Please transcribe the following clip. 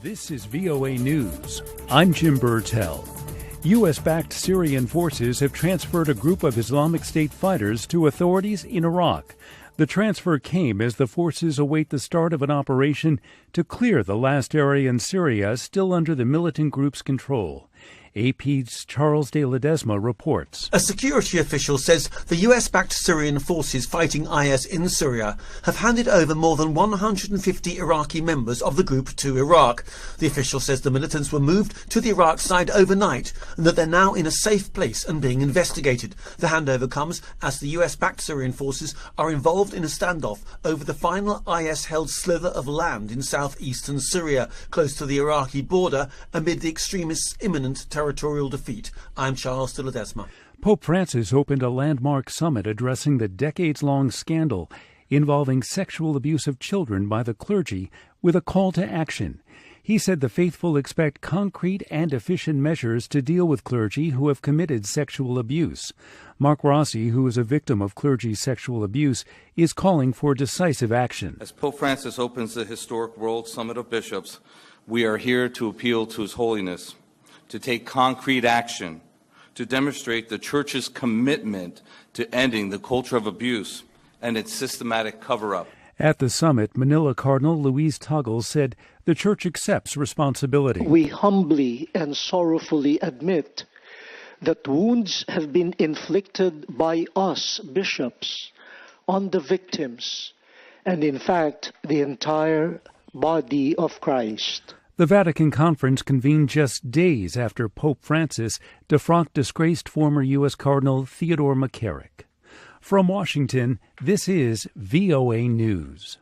This is VOA News. I'm Jim Burtell. U.S.-backed Syrian forces have transferred a group of Islamic State fighters to authorities in Iraq. The transfer came as the forces await the start of an operation to clear the last area in Syria still under the militant group's control. AP's Charles de Ledesma reports. A security official says the US-backed Syrian forces fighting IS in Syria have handed over more than 150 Iraqi members of the group to Iraq. The official says the militants were moved to the Iraq side overnight and that they're now in a safe place and being investigated. The handover comes as the US-backed Syrian forces are involved in a standoff over the final IS-held slither of land in southeastern Syria, close to the Iraqi border, amid the extremists' imminent territorial defeat. I'm Charles de Ledesma. Pope Francis opened a landmark summit addressing the decades-long scandal involving sexual abuse of children by the clergy with a call to action. He said the faithful expect concrete and efficient measures to deal with clergy who have committed sexual abuse. Mark Rossi, who is a victim of clergy sexual abuse, is calling for decisive action. As Pope Francis opens the historic World Summit of Bishops, we are here to appeal to His Holiness to take concrete action to demonstrate the Church's commitment to ending the culture of abuse and its systematic cover-up. At the summit, Manila Cardinal Luis Tagle said the Church accepts responsibility. We humbly and sorrowfully admit that wounds have been inflicted by us, bishops, on the victims, and in fact, the entire body of Christ. The Vatican Conference convened just days after Pope Francis defrocked disgraced former U.S. Cardinal Theodore McCarrick. From Washington, this is VOA News.